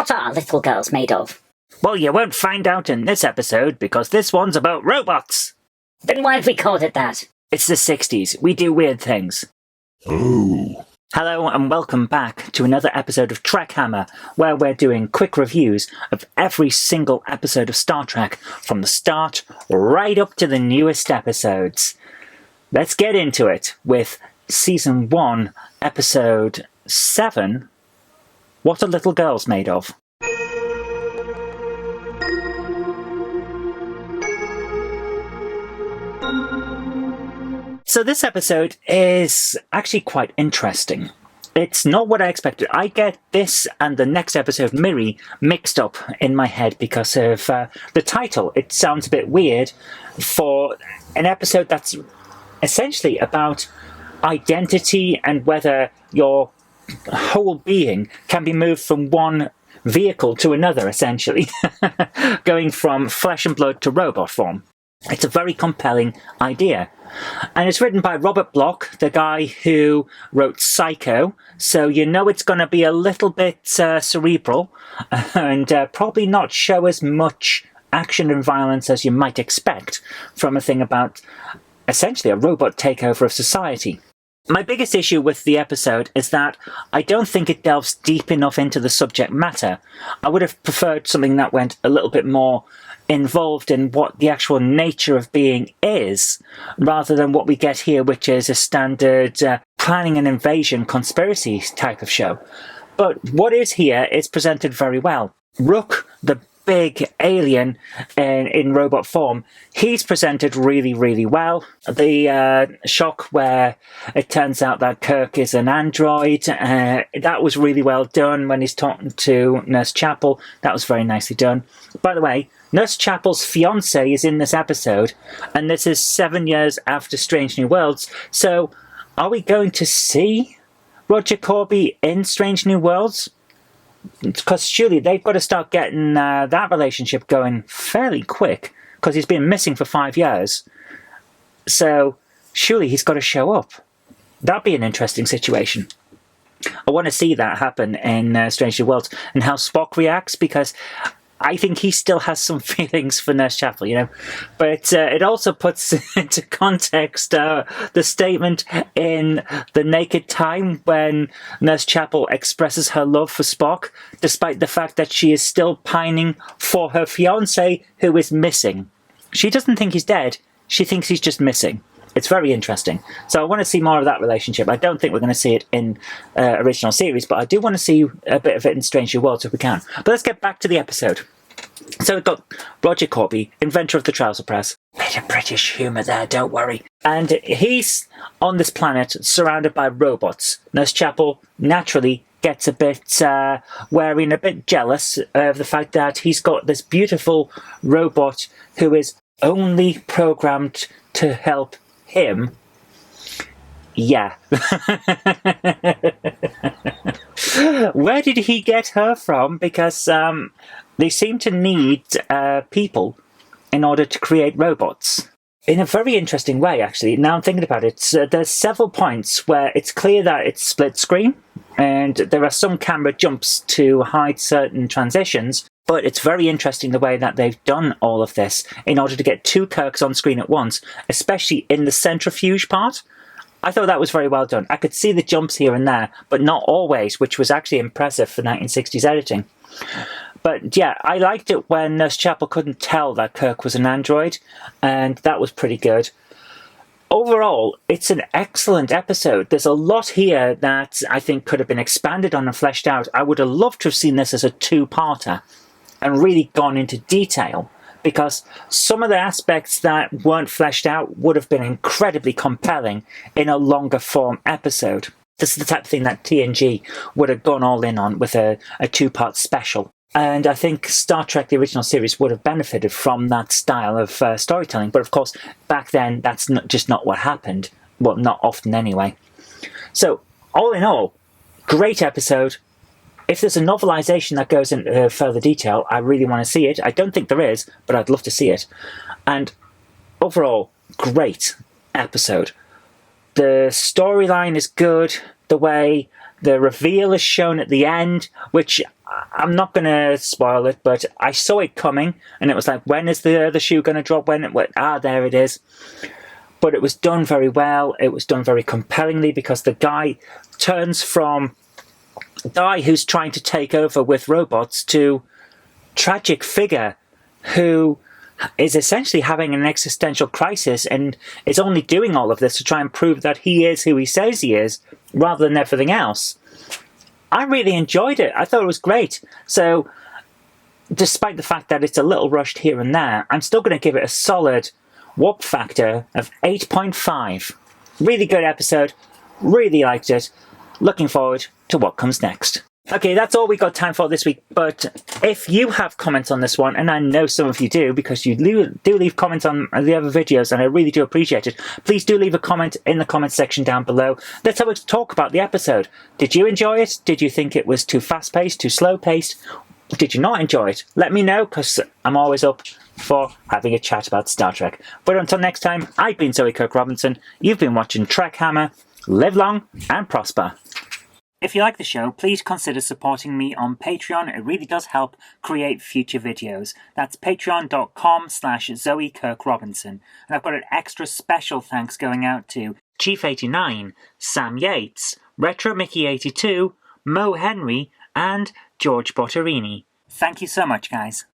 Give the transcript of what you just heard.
What are little girls made of? Well, you won't find out in this episode, because this one's about robots. Then why have we called it that? It's the 60s. We do weird things. Oh. Hello and welcome back to another episode of TrekHammer, where we're doing quick reviews of every single episode of Star Trek, from the start right up to the newest episodes. Let's get into it with Season 1, Episode 7, What Are Little Girls Made Of? So this episode is actually quite interesting. It's not what I expected. I get this and the next episode, Miri, mixed up in my head because of the title. It sounds a bit weird for an episode that's essentially about identity and whether your whole being can be moved from one vehicle to another, essentially, going from flesh and blood to robot form. It's a very compelling idea. And it's written by Robert Bloch, the guy who wrote Psycho, so you know it's going to be a little bit cerebral and probably not show as much action and violence as you might expect from a thing about essentially a robot takeover of society. My biggest issue with the episode is that I don't think it delves deep enough into the subject matter. I would have preferred something that went a little bit more involved in what the actual nature of being is, rather than what we get here, which is a standard planning an invasion conspiracy type of show. But what is here is presented very well. Rook, the big alien in robot form, he's presented really, really well. The shock where it turns out that Kirk is an android, that was really well done when he's talking to Nurse Chapel. That was very nicely done. By the way, Nurse Chapel's fiancé is in this episode, and this is 7 years after Strange New Worlds, so are we going to see Roger Corby in Strange New Worlds? Because surely they've got to start getting that relationship going fairly quick, because he's been missing for 5 years. So surely he's got to show up. That'd be an interesting situation. I want to see that happen in Strange New Worlds, and how Spock reacts, because I think he still has some feelings for Nurse Chapel, you know. But it also puts into context the statement in The Naked Time when Nurse Chapel expresses her love for Spock, despite the fact that she is still pining for her fiancé who is missing. She doesn't think he's dead. She thinks he's just missing. It's very interesting. So I want to see more of that relationship. I don't think we're going to see it in original series, but I do want to see a bit of it in Strange New Worlds if we can. But let's get back to the episode. So we've got Roger Corby, inventor of the trouser press. Bit of British humour there, don't worry. And he's on this planet surrounded by robots. Nurse Chapel naturally gets a bit wary and a bit jealous of the fact that he's got this beautiful robot who is only programmed to help him. Yeah. Where did he get her from? Because they seem to need people in order to create robots. In a very interesting way, actually. Now I'm thinking about it, there's several points where it's clear that it's split screen, and there are some camera jumps to hide certain transitions. But it's very interesting the way that they've done all of this in order to get two Kirks on screen at once, especially in the centrifuge part. I thought that was very well done. I could see the jumps here and there, but not always, which was actually impressive for 1960s editing. But yeah, I liked it when Nurse Chapel couldn't tell that Kirk was an android, and that was pretty good. Overall, it's an excellent episode. There's a lot here that I think could have been expanded on and fleshed out. I would have loved to have seen this as a two-parter and really gone into detail, because some of the aspects that weren't fleshed out would have been incredibly compelling in a longer form episode. This is the type of thing that TNG would have gone all in on with a two-part special. And I think Star Trek, the original series, would have benefited from that style of storytelling. But of course, back then, that's just not what happened. Well, not often anyway. So, all in all, great episode. If there's a novelization that goes into further detail, I really want to see it. I don't think there is, but I'd love to see it. And overall, great episode. The storyline is good. The way the reveal is shown at the end, which I'm not going to spoil it, but I saw it coming, and it was like, when is the shoe going to drop? There it is. But it was done very well. It was done very compellingly, because the guy turns from a guy who's trying to take over with robots to tragic figure who is essentially having an existential crisis and is only doing all of this to try and prove that he is who he says he is, rather than everything else. I really enjoyed it. I thought it was great. So, despite the fact that it's a little rushed here and there, I'm still going to give it a solid warp factor of 8.5. Really good episode. Really liked it. Looking forward to what comes next. Okay, that's all we got time for this week, but if you have comments on this one, and I know some of you do, because you do leave comments on the other videos, and I really do appreciate it, please do leave a comment in the comments section down below. Let's have a talk about the episode. Did you enjoy it? Did you think it was too fast-paced, too slow-paced? Did you not enjoy it? Let me know, because I'm always up for having a chat about Star Trek. But until next time, I've been Zoe Kirk-Robinson. You've been watching TrekHammer. Live long and prosper. If you like the show, please consider supporting me on Patreon. It really does help create future videos. That's patreon.com/Zoe Kirk-Robinson. And I've got an extra special thanks going out to Chief89, Sam Yates, Retro Mickey82, Mo Henry, and George Bortorini. Thank you so much, guys.